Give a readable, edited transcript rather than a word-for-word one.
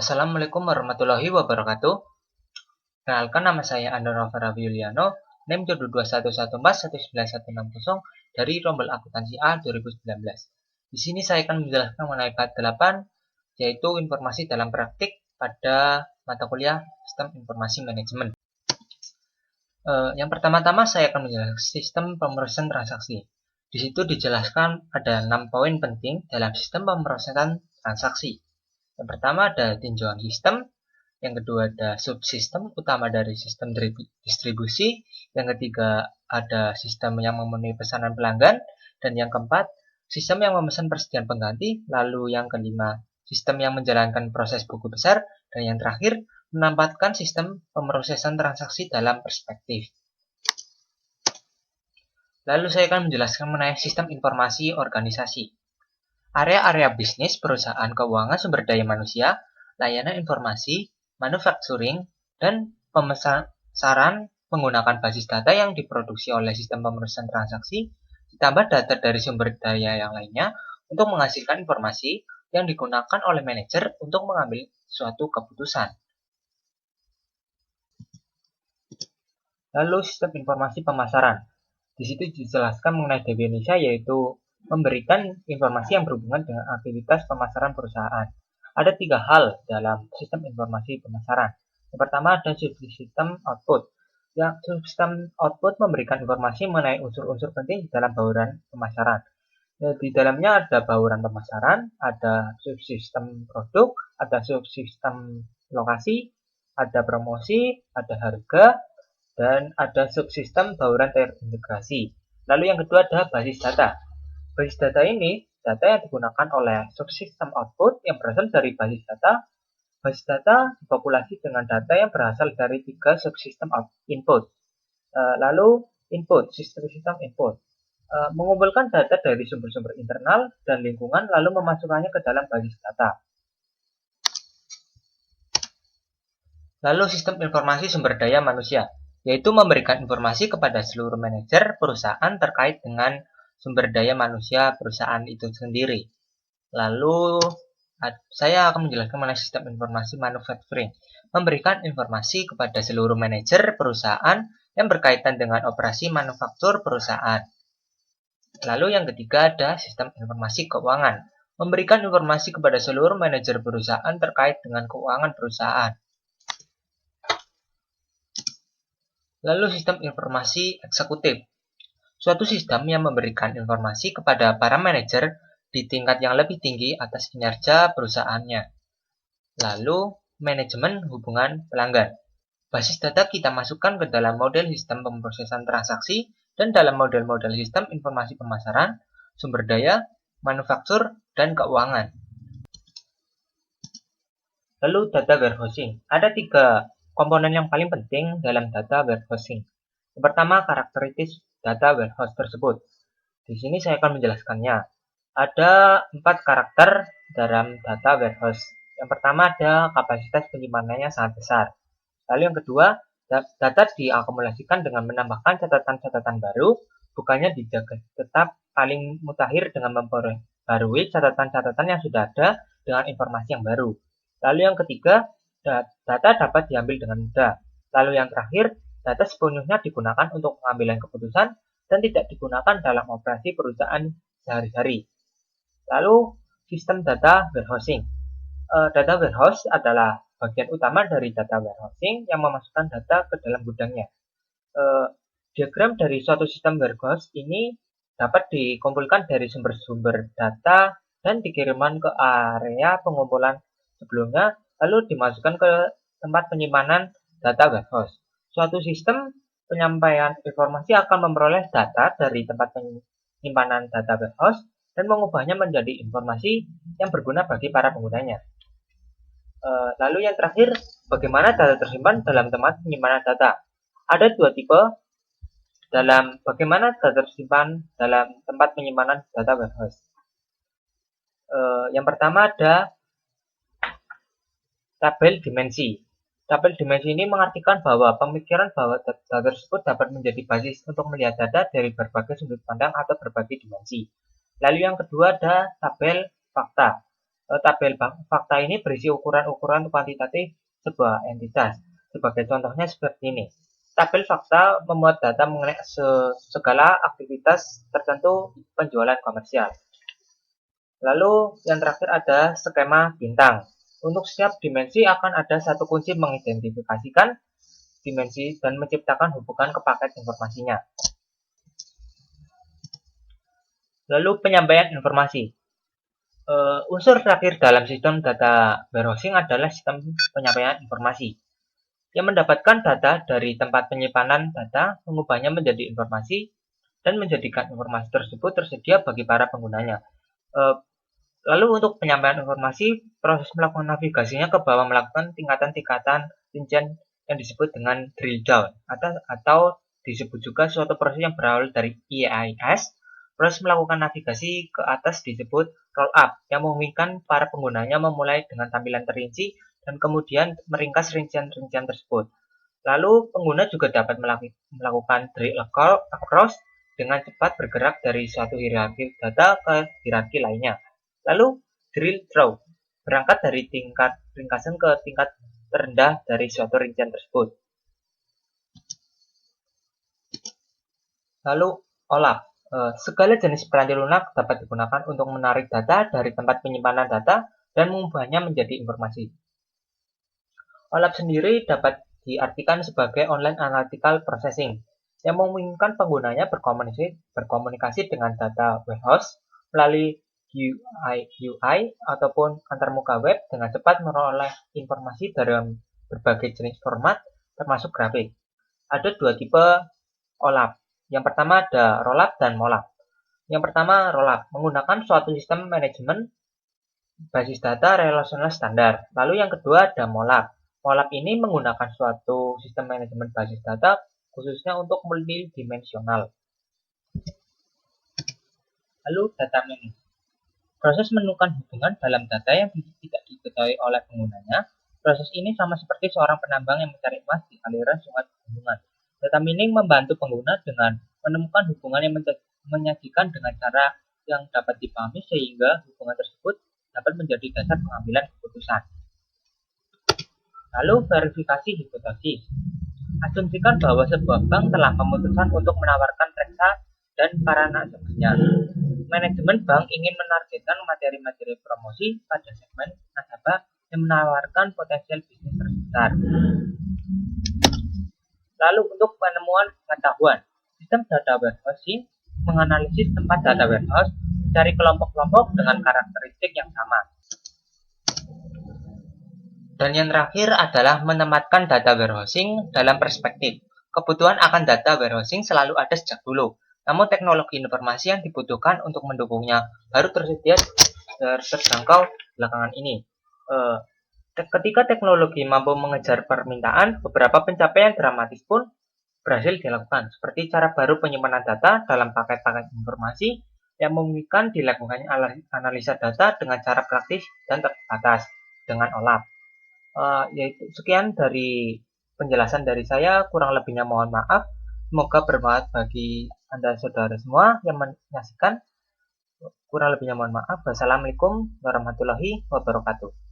Assalamualaikum warahmatullahi wabarakatuh. Kenalkan, nama saya Andon Ravi Yuliano, NIM 221141916 dari Rombel Akuntansi A 2019. Di sini saya akan menjelaskan mengenai part 8, yaitu informasi dalam praktik pada mata kuliah Sistem Informasi Manajemen. Yang pertama-tama saya akan menjelaskan sistem pemrosesan transaksi. Di situ dijelaskan ada 6 poin penting dalam sistem pemrosesan transaksi. Yang pertama ada tinjauan sistem, yang kedua ada subsistem utama dari sistem distribusi, yang ketiga ada sistem yang memenuhi pesanan pelanggan, dan yang keempat sistem yang memesan persediaan pengganti, lalu yang kelima sistem yang menjalankan proses buku besar, dan yang terakhir menempatkan sistem pemrosesan transaksi dalam perspektif. Lalu saya akan menjelaskan mengenai sistem informasi organisasi. Area-area bisnis, perusahaan keuangan, sumber daya manusia, layanan informasi, manufacturing, dan pemasaran menggunakan basis data yang diproduksi oleh sistem pemrosesan transaksi, ditambah data dari sumber daya yang lainnya untuk menghasilkan informasi yang digunakan oleh manajer untuk mengambil suatu keputusan. Lalu sistem informasi pemasaran. Di situ dijelaskan mengenai definisinya, yaitu memberikan informasi yang berhubungan dengan aktivitas pemasaran perusahaan. Ada 3 hal dalam sistem informasi pemasaran. Yang pertama ada subsistem output. Yang subsistem output memberikan informasi mengenai unsur-unsur penting di dalam bauran pemasaran. Di dalamnya ada bauran pemasaran, ada subsistem produk, ada subsistem lokasi, ada promosi, ada harga, dan ada subsistem bauran terintegrasi. Lalu yang kedua ada basis data. Basis data ini data yang digunakan oleh subsistem output yang berasal dari basis data. Basis data dipopulasi dengan data yang berasal dari 3 subsistem input. Lalu input, sistem input. Mengumpulkan data dari sumber-sumber internal dan lingkungan lalu memasukkannya ke dalam basis data. Lalu sistem informasi sumber daya manusia, yaitu memberikan informasi kepada seluruh manajer perusahaan terkait dengan sumber daya manusia perusahaan itu sendiri. Lalu saya akan menjelaskan mengenai sistem informasi manufacturing, memberikan informasi kepada seluruh manajer perusahaan yang berkaitan dengan operasi manufaktur perusahaan. Lalu yang ketiga ada sistem informasi keuangan, memberikan informasi kepada seluruh manajer perusahaan terkait dengan keuangan perusahaan. Lalu sistem informasi eksekutif, suatu sistem yang memberikan informasi kepada para manajer di tingkat yang lebih tinggi atas kinerja perusahaannya. Lalu, manajemen hubungan pelanggan. Basis data kita masukkan ke dalam model sistem pemrosesan transaksi dan dalam model-model sistem informasi pemasaran, sumber daya, manufaktur, dan keuangan. Lalu data warehousing. Ada 3 komponen yang paling penting dalam data warehousing. Yang pertama, karakteristik data warehouse tersebut. Di sini saya akan menjelaskannya. Ada 4 karakter dalam data warehouse. Yang pertama ada kapasitas penyimpanannya sangat besar. Lalu yang kedua, data diakumulasikan dengan menambahkan catatan-catatan baru, bukannya dijaga tetap paling mutakhir dengan memperbarui catatan-catatan yang sudah ada dengan informasi yang baru. Lalu yang ketiga, data dapat diambil dengan mudah. Lalu yang terakhir, data sepenuhnya digunakan untuk pengambilan keputusan dan tidak digunakan dalam operasi perusahaan sehari-hari. Lalu sistem data warehousing. Data warehouse adalah bagian utama dari data warehousing yang memasukkan data ke dalam gudangnya. Diagram dari suatu sistem warehouse ini dapat dikumpulkan dari sumber-sumber data dan dikirimkan ke area pengumpulan sebelumnya, lalu dimasukkan ke tempat penyimpanan data warehouse. Suatu sistem penyampaian informasi akan memperoleh data dari tempat penyimpanan data warehouse dan mengubahnya menjadi informasi yang berguna bagi para penggunanya. Lalu yang terakhir, bagaimana data tersimpan dalam tempat penyimpanan data. Ada 2 tipe dalam bagaimana data tersimpan dalam tempat penyimpanan data warehouse. Yang pertama ada tabel dimensi. Tabel dimensi ini mengartikan bahwa pemikiran bahwa data tersebut dapat menjadi basis untuk melihat data dari berbagai sudut pandang atau berbagai dimensi. Lalu yang kedua ada tabel fakta. Tabel fakta ini berisi ukuran-ukuran kuantitatif sebuah entitas. Sebagai contohnya seperti ini. Tabel fakta memuat data mengenai segala aktivitas tertentu penjualan komersial. Lalu yang terakhir ada skema bintang. Untuk setiap dimensi akan ada satu kunci mengidentifikasikan dimensi dan menciptakan hubungan ke paket informasinya. Lalu penyampaian informasi. Unsur terakhir dalam sistem data warehousing adalah sistem penyampaian informasi, yang mendapatkan data dari tempat penyimpanan data, mengubahnya menjadi informasi, dan menjadikan informasi tersebut tersedia bagi para penggunanya. Lalu untuk penyampaian informasi, proses melakukan navigasinya ke bawah melakukan tingkatan-tingkatan rincian yang disebut dengan drill down, atau disebut juga suatu proses yang berawal dari EIS. Proses melakukan navigasi ke atas disebut roll up, yang memungkinkan para penggunanya memulai dengan tampilan terinci dan kemudian meringkas rincian-rincian tersebut. Lalu pengguna juga dapat melakukan drill across dengan cepat bergerak dari suatu hierarki data ke hierarki lainnya. Lalu drill through, berangkat dari tingkat ringkasan ke tingkat terendah dari suatu rincian tersebut. Lalu OLAP. Segala jenis peranti lunak dapat digunakan untuk menarik data dari tempat penyimpanan data dan mengubahnya menjadi informasi. OLAP sendiri dapat diartikan sebagai Online Analytical Processing, yang memungkinkan penggunanya berkomunikasi dengan data warehouse melalui UI ataupun antarmuka web dengan cepat memperoleh informasi dari berbagai jenis format, termasuk grafik. Ada dua tipe OLAP. Yang pertama ada rollup dan mollup. Yang pertama rollup, menggunakan suatu sistem manajemen basis data relasional standar. Lalu yang kedua ada mollup. Mollup ini menggunakan suatu sistem manajemen basis data khususnya untuk multidimensional. Lalu data management. Proses menemukan hubungan dalam data yang tidak diketahui oleh penggunanya. Proses ini sama seperti seorang penambang yang mencari emas di aliran sungai pegunungan. Data mining membantu pengguna dengan menemukan hubungan yang menyajikan dengan cara yang dapat dipahami sehingga hubungan tersebut dapat menjadi dasar pengambilan keputusan. Lalu verifikasi hipotesis. Asumsikan bahwa sebuah bank telah memutuskan untuk menawarkan reksa dan para nasabahnya. Manajemen bank ingin menargetkan materi-materi promosi pada segmen nasabah yang menawarkan potensial bisnis terbesar. Lalu untuk penemuan pengetahuan, sistem data warehousing menganalisis tempat data warehouse dari kelompok-kelompok dengan karakteristik yang sama. Dan yang terakhir adalah menempatkan data warehousing dalam perspektif. Kebutuhan akan data warehousing selalu ada sejak dulu, namun teknologi informasi yang dibutuhkan untuk mendukungnya baru terjangkau belakangan ini. Ketika teknologi mampu mengejar permintaan, beberapa pencapaian dramatis pun berhasil dilakukan, seperti cara baru penyimpanan data dalam paket-paket informasi yang memungkinkan dilakukannya analisa data dengan cara praktis dan terbatas dengan OLAP. Yaitu sekian dari penjelasan dari saya, kurang lebihnya mohon maaf. Semoga bermanfaat bagi Anda saudara semua yang menyaksikan. Kurang lebihnya mohon maaf. Wassalamualaikum warahmatullahi wabarakatuh.